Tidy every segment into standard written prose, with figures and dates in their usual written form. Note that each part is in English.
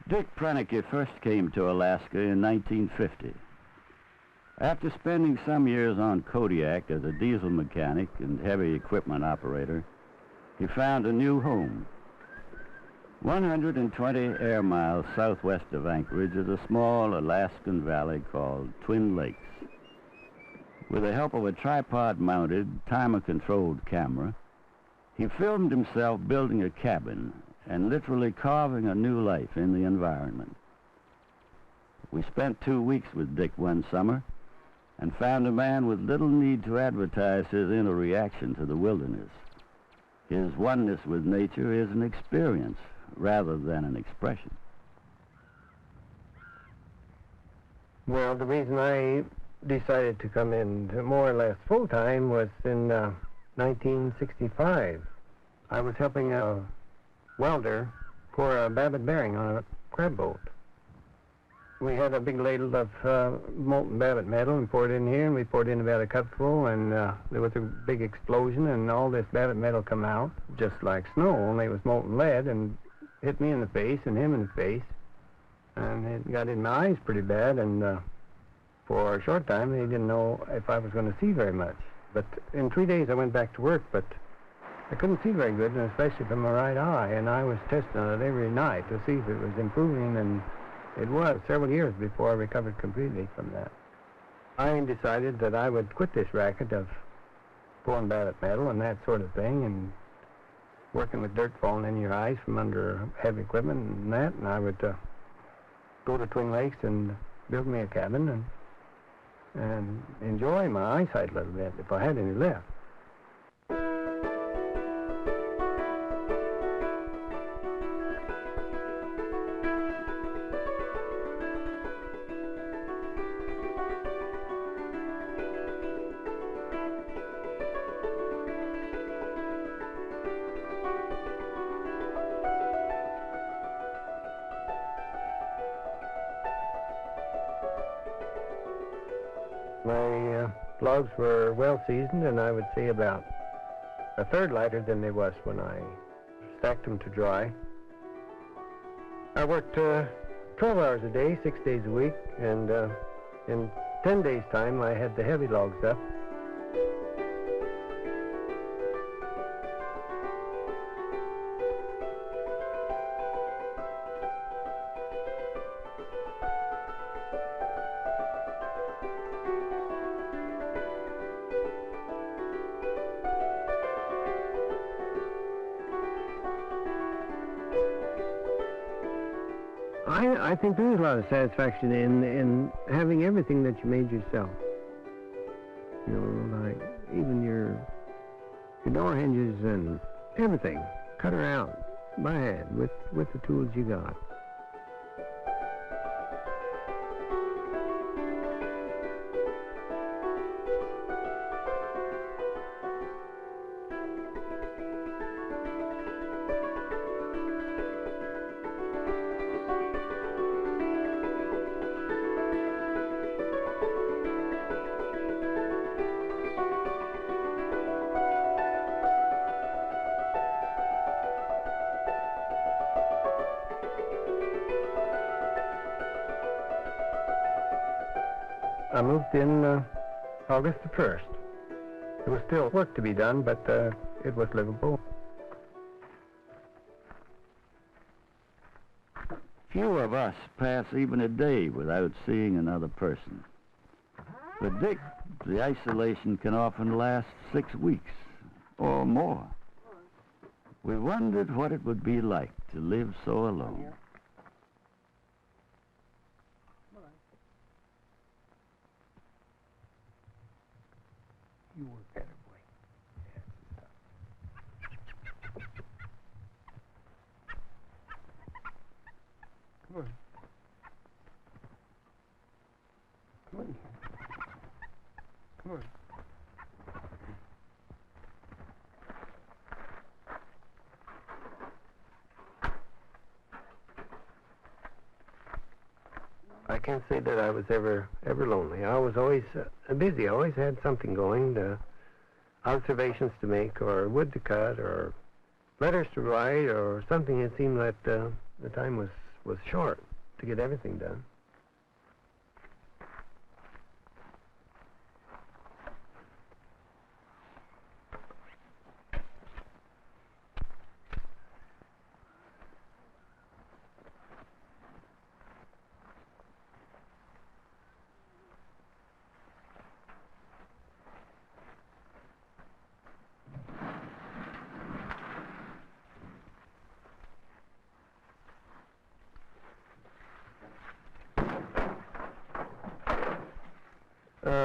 Dick Proenneke first came to Alaska in 1950. After spending some years on Kodiak as a diesel mechanic and heavy equipment operator, he found a new home. 120 air miles southwest of Anchorage is a small Alaskan valley called Twin Lakes. With the help of a tripod-mounted, timer-controlled camera, he filmed himself building a cabin and literally carving a new life in the environment. We spent 2 weeks with Dick one summer and found a man with little need to advertise his inner reaction to the wilderness. His oneness with nature is an experience rather than an expression. Well, the reason I decided to come in more or less full-time was in 1965. I was helping a welder pour a Babbitt bearing on a crab boat. We had a big ladle of molten Babbitt metal and poured it in here, and we poured in about a cupful, and there was a big explosion, and all this Babbitt metal come out, just like snow, only it was molten lead, and hit me in the face and him in the face, and it got in my eyes pretty bad, and for a short time they didn't know if I was going to see very much. But in 3 days I went back to work, but I couldn't see very good, and especially from my right eye, and I was testing it every night to see if it was improving, and it was several years before I recovered completely from that. I decided that I would quit this racket of pouring Babbitt metal and that sort of thing, and working with dirt falling in your eyes from under heavy equipment and that, and I would go to Twin Lakes and build me a cabin and enjoy my eyesight a little bit if I had any left. My logs were well seasoned, and I would say about a third lighter than they was when I stacked them to dry. I worked 12 hours a day, 6 days a week, and in 10 days' time I had the heavy logs up. I think there's a lot of satisfaction in having everything that you made yourself. You know, like even your door hinges and everything. Cut her out by hand with the tools you got. I moved in August the 1st. There was still work to be done, but it was livable. Few of us us pass even a day without seeing another person. For Dick, the isolation can often last 6 weeks or more. We wondered what it would be like to live so alone. You work better, boy. Come on. Come on. Come on. I can't say that I was ever lonely. I was always busy. I always had something going, observations to make, or wood to cut, or letters to write, or something. It seemed that the time was short to get everything done.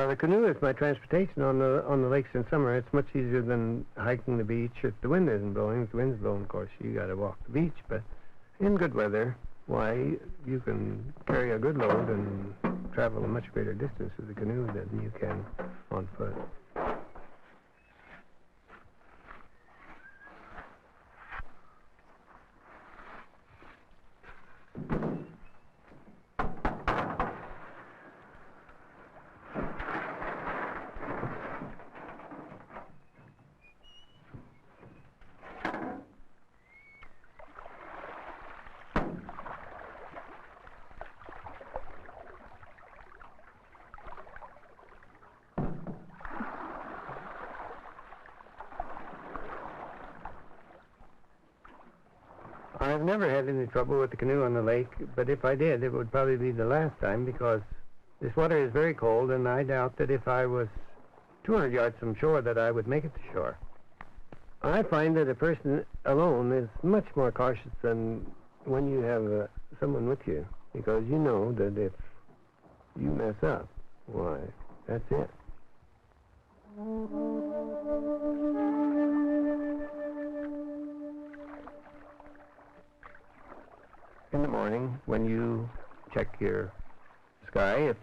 The canoe is my transportation on the lakes in summer. It's much easier than hiking the beach if the wind isn't blowing. If the wind's blowing, of course, you got to walk the beach. But in good weather, why, you can carry a good load and travel a much greater distance with the canoe than you can on foot. I've never had any trouble with the canoe on the lake, but if I did, it would probably be the last time, because this water is very cold, and I doubt that if I was 200 yards from shore that I would make it to shore. I find that a person alone is much more cautious than when you have someone with you, because you know that if you mess up, why, that's it. In the morning, when you check your sky, if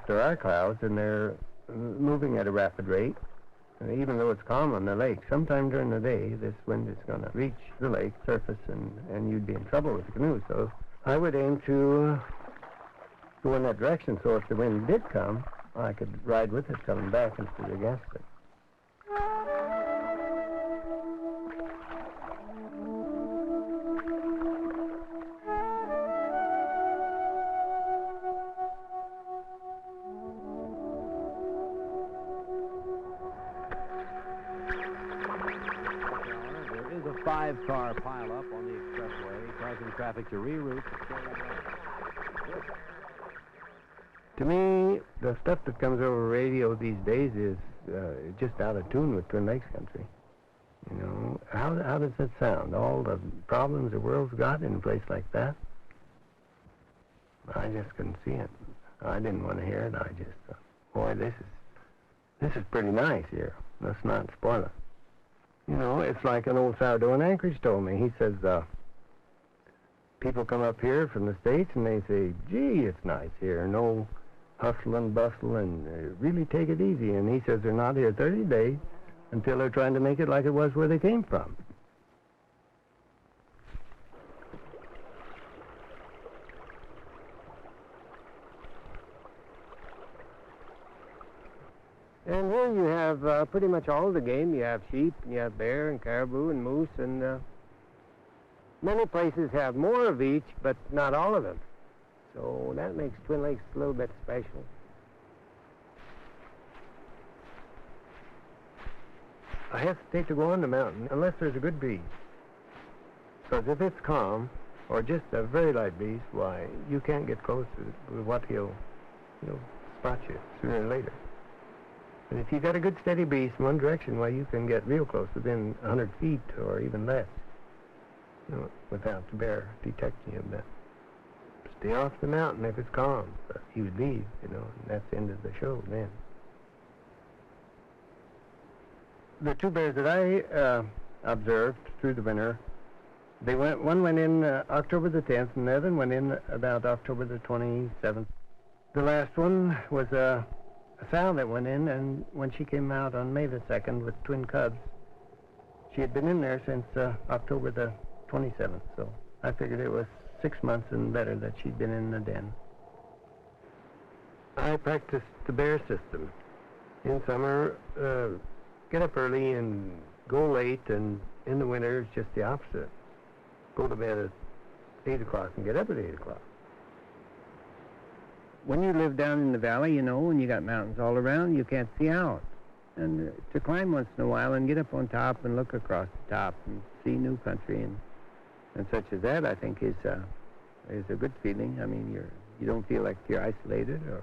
there are clouds and they're moving at a rapid rate, even though it's calm on the lake, sometime during the day, this wind is going to reach the lake surface, and you'd be in trouble with the canoe. So I would aim to go in that direction, so if the wind did come, I could ride with it coming back instead of against it. Five-car pileup on the expressway, causing traffic to reroute. To me, the stuff that comes over radio these days is just out of tune with Twin Lakes country. You know, how does that sound? All the problems the world's got in a place like that? I just couldn't see it. I didn't want to hear it. I just thought, boy, this is pretty nice here. Let's not spoil it. You know, it's like an old sourdough in Anchorage told me. He says, people come up here from the States and they say, gee, it's nice here. No hustle and bustle, and really take it easy. And he says they're not here 30 days until they're trying to make it like it was where they came from. And here you have pretty much all the game. You have sheep, and you have bear, and caribou, and moose, and many places have more of each, but not all of them. So that makes Twin Lakes a little bit special. I hesitate to go on the mountain unless there's a good breeze. Because if it's calm, or just a very light breeze, why, you can't get close to what he'll spot you sooner or later. And if you got a good steady breeze in one direction, why, you can get real close, within 100 feet or even less, without the bear detecting you. But stay off the mountain if it's calm. But he would leave, and that's the end of the show then. The two bears that I observed through the winter, one went in October the 10th, and the other went in about October the 27th. The last one was a sow that went in, and when she came out on May the 2nd with twin cubs, she had been in there since October the 27th, so I figured it was 6 months and better that she'd been in the den. I practiced the bear system. In summer, get up early and go late, and in the winter, it's just the opposite. Go to bed at 8 o'clock and get up at 8 o'clock. When you live down in the valley, and you got mountains all around, you can't see out. And to climb once in a while and get up on top and look across the top and see new country and such as that, I think is a good feeling. I mean, you don't feel like you're isolated or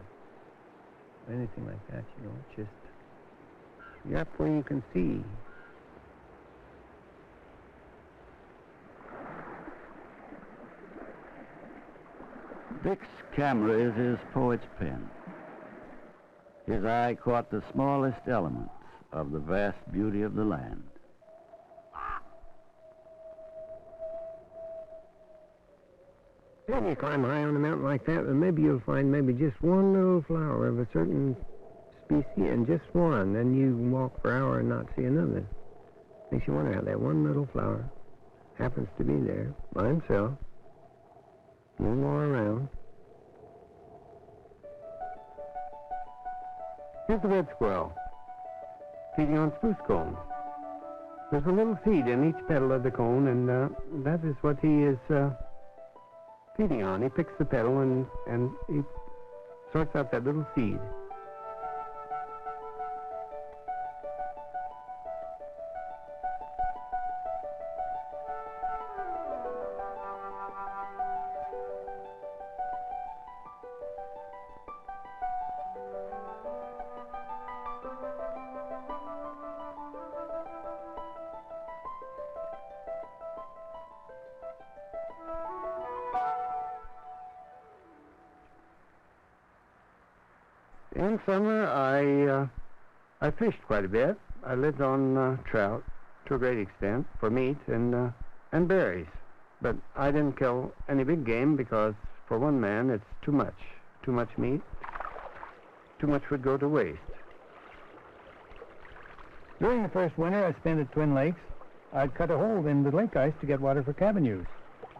anything like that. It's just you're up where you can see. Dick's camera is his poet's pen. His eye caught the smallest elements of the vast beauty of the land. When you climb high on a mountain like that, then maybe you'll find maybe just one little flower of a certain species, and just one. Then you can walk for an hour and not see another. Makes you wonder how that one little flower happens to be there by himself. No more around. Here's the red squirrel, feeding on spruce cones. There's a little seed in each petal of the cone, and that is what he is feeding on. He picks the petal and he sorts out that little seed. In summer, I fished quite a bit. I lived on trout to a great extent for meat and berries. But I didn't kill any big game because for one man it's too much meat. Too much would go to waste. During the first winter I spent at Twin Lakes, I'd cut a hole in the lake ice to get water for cabin use.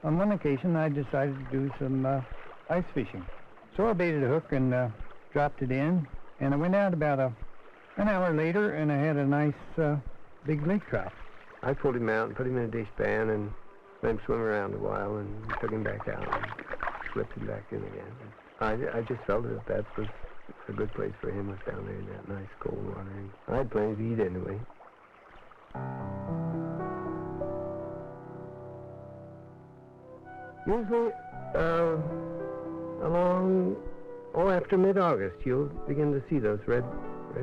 On one occasion I decided to do some ice fishing. So I baited a hook and dropped it in, and I went out about an hour later, and I had a nice big lake trout. I pulled him out and put him in a dishpan and let him swim around a while and took him back out and slipped him back in again. I just felt that was a good place for him, was down there in that nice cold water. And I had plenty to eat anyway. Usually, after mid-August, you'll begin to see those red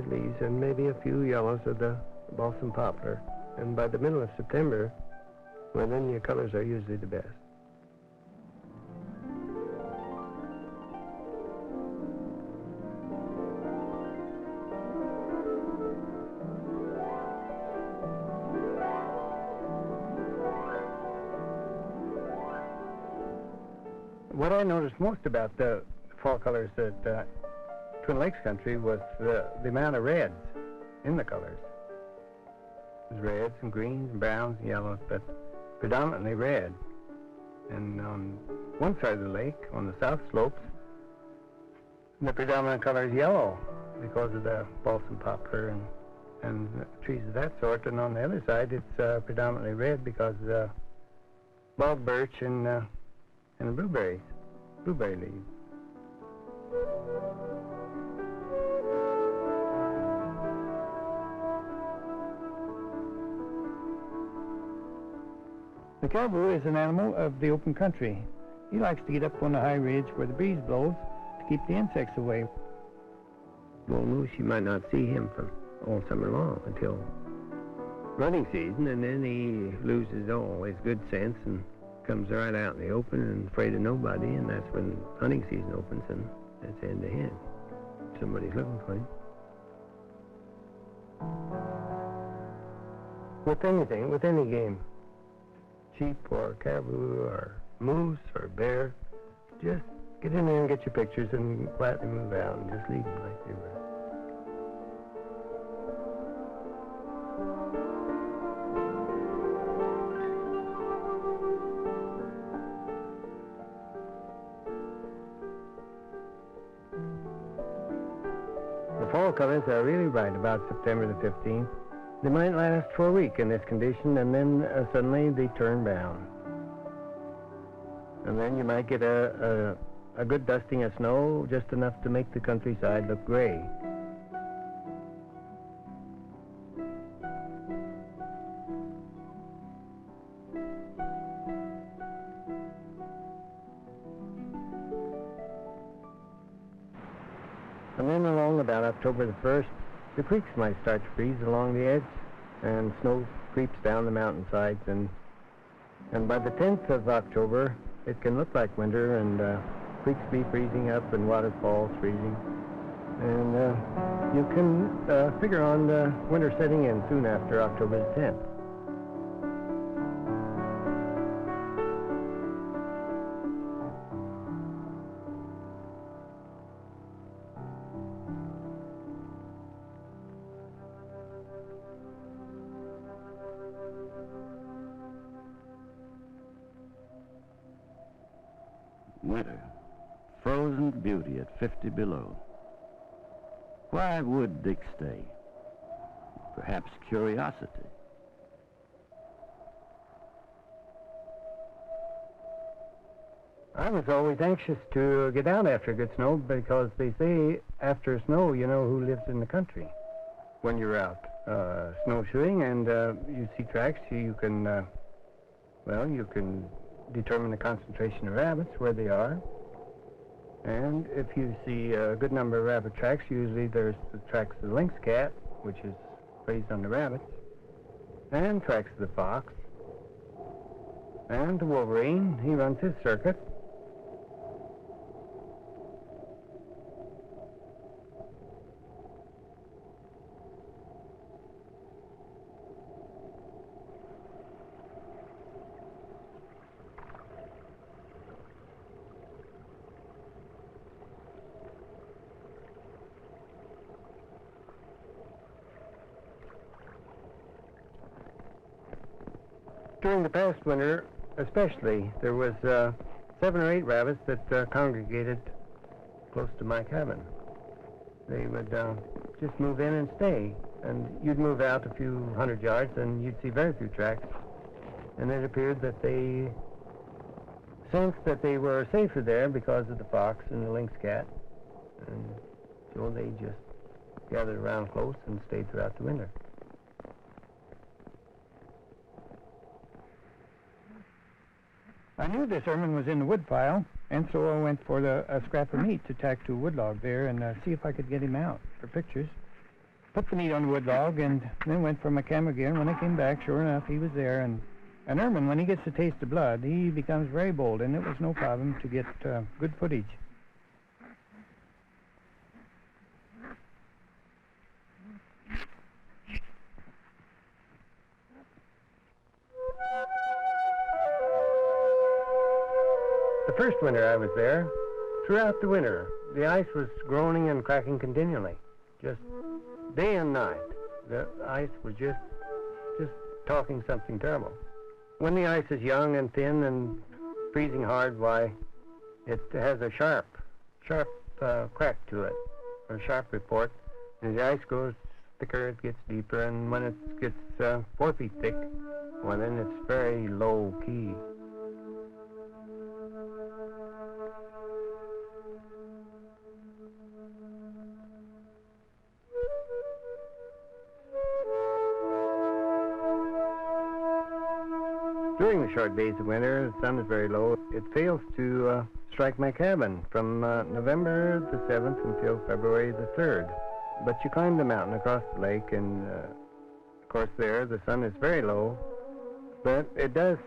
leaves and maybe a few yellows of the balsam poplar. And by the middle of September, well, then your colors are usually the best. What I noticed most about the fall colors at Twin Lakes country was the amount of reds in the colors. There's reds and greens and browns and yellows, but predominantly red. And on one side of the lake, on the south slopes, the predominant color is yellow because of the balsam poplar and trees of that sort. And on the other side, it's predominantly red because of the bog birch and the blueberry leaves. The caribou is an animal of the open country. He likes to get up on a high ridge where the breeze blows to keep the insects away. Bull moose, you might not see him for all summer long until running season, and then he loses all his good sense and comes right out in the open and afraid of nobody, and that's when hunting season opens, and that's the end of him. Somebody's looking for him. With anything, with any game, sheep or caribou or moose or bear, just get in there and get your pictures and quietly move out and just leave them like they were. The fall colors are really bright about September the 15th. They might last for a week in this condition, and then suddenly they turn brown. And then you might get a good dusting of snow, just enough to make the countryside look gray. And then along about October the 1st, the creeks might start to freeze along the edge, and snow creeps down the mountainsides, and by the 10th of October, it can look like winter, and creeks be freezing up and waterfalls freezing. And you can figure on winter setting in soon after October the 10th. Winter. Frozen beauty at 50 below. Why would Dick stay? Perhaps curiosity. I was always anxious to get out after good snow, because they say after snow you know who lives in the country when you're out snowshoeing, and you see tracks. You can you can determine the concentration of rabbits where they are, and if you see a good number of rabbit tracks, usually there's the tracks of the lynx cat, which is raised on the rabbits, and tracks of the fox, and the wolverine. He runs his circuit. During the past winter, especially, there was 7 or 8 rabbits that congregated close to my cabin. They would just move in and stay, and you'd move out a few hundred yards, and you'd see very few tracks. And it appeared that they sensed that they were safer there because of the fox and the lynx cat, and so they just gathered around close and stayed throughout the winter. I knew this ermine was in the wood pile, and so I went for a scrap of meat to tack to a wood log there and see if I could get him out for pictures. Put the meat on the wood log and then went for my camera gear, and when I came back, sure enough, he was there. And an ermine, when he gets to taste the blood, he becomes very bold, and it was no problem to get good footage. The first winter I was there, throughout the winter, the ice was groaning and cracking continually, just day and night. The ice was just talking something terrible. When the ice is young and thin and freezing hard, why, it has a sharp crack to it, or sharp report. As the ice goes thicker, it gets deeper, and when it gets 4 feet thick, well, then it's very low key. During the short days of winter, the sun is very low. It fails to strike my cabin from November the 7th until February the 3rd. But you climb the mountain across the lake, and of course there the sun is very low, but it does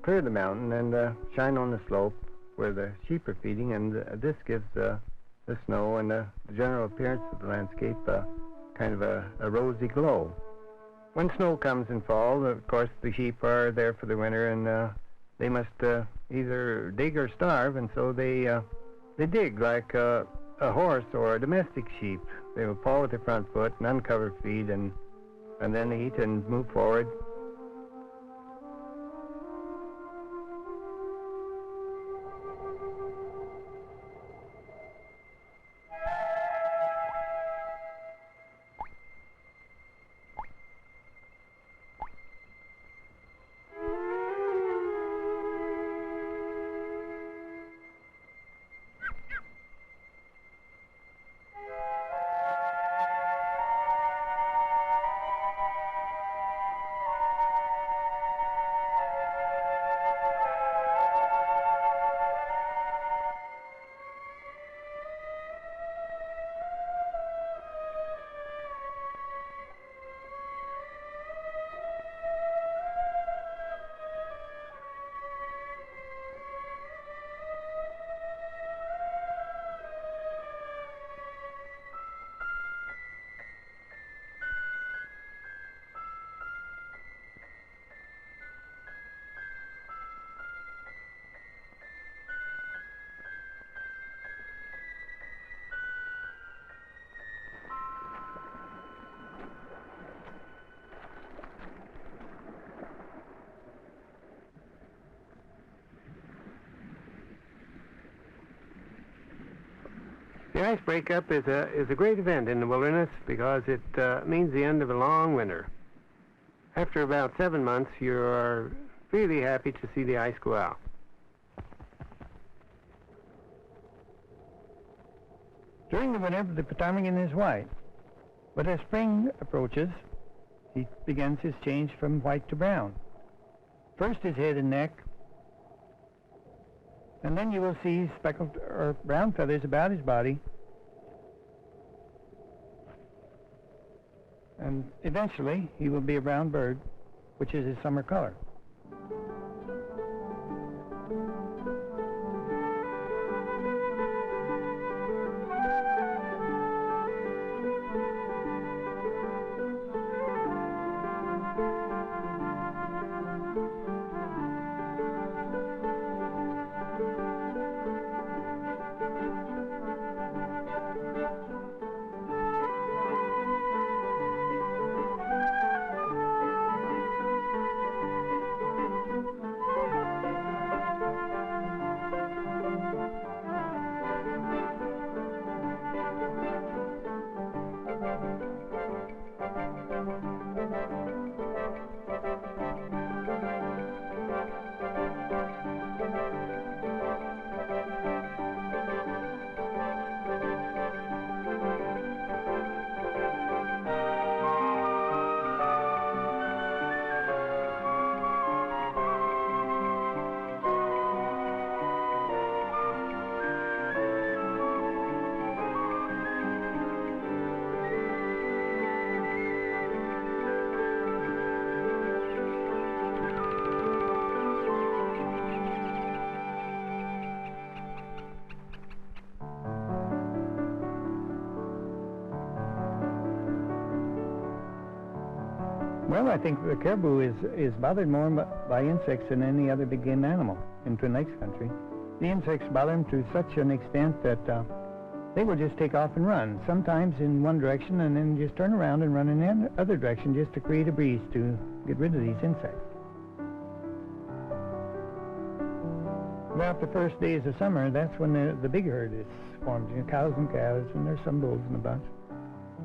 clear the mountain and shine on the slope where the sheep are feeding, and this gives the snow and the general appearance of the landscape kind of a rosy glow. When snow comes in fall, of course the sheep are there for the winter, and they must either dig or starve, and so they dig like a horse or a domestic sheep. They will paw with their front foot and uncover feed, and then eat and move forward. The ice breakup is a great event in the wilderness because it means the end of a long winter. After about 7 months, you are really happy to see the ice go out. During the winter, the ptarmigan is white, but as spring approaches, he begins his change from white to brown. First his head and neck, and then you will see speckled or brown feathers about his body, and eventually he will be a brown bird, which is his summer color. Well, I think the caribou is bothered more by insects than any other big game animal in Twin Lakes country. The insects bother them to such an extent that they will just take off and run, sometimes in one direction and then just turn around and run in the other direction just to create a breeze to get rid of these insects. About the first days of summer, that's when the big herd is formed, cows and calves, and there's some bulls in a bunch.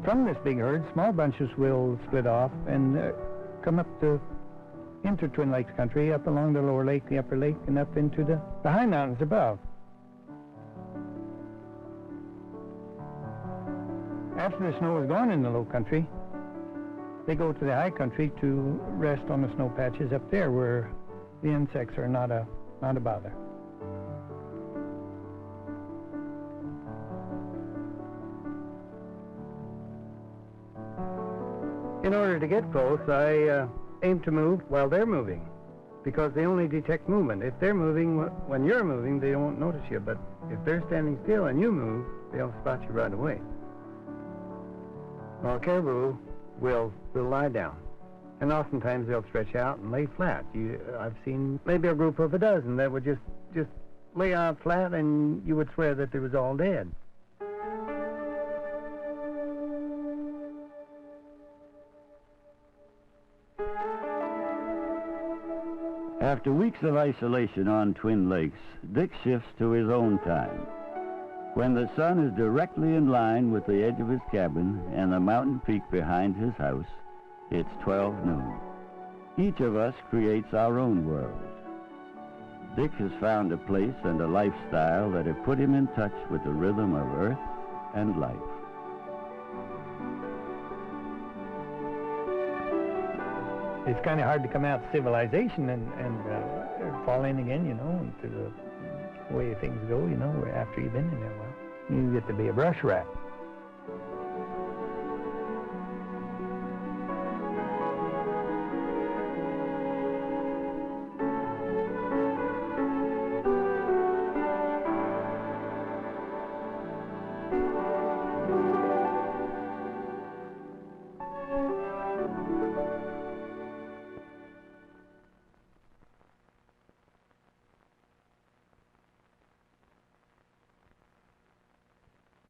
From this big herd, small bunches will split off and come up into Twin Lakes country, up along the lower lake, the upper lake, and up into the high mountains above. After the snow is gone in the low country, they go to the high country to rest on the snow patches up there where The insects are not a bother. In order to get close, I aim to move while they're moving, because they only detect movement. If they're moving, when you're moving, they won't notice you, but if they're standing still and you move, they'll spot you right away. Well, caribou will lie down, and oftentimes they'll stretch out and lay flat. I've seen maybe a group of a dozen that would just lay out flat, and you would swear that they was all dead. After weeks of isolation on Twin Lakes, Dick shifts to his own time. When the sun is directly in line with the edge of his cabin and the mountain peak behind his house, it's 12 noon. Each of us creates our own world. Dick has found a place and a lifestyle that have put him in touch with the rhythm of earth and life. It's kind of hard to come out of civilization and fall in again, you know, into the way things go, you know, after you've been in there a while. You get to be a brush rat.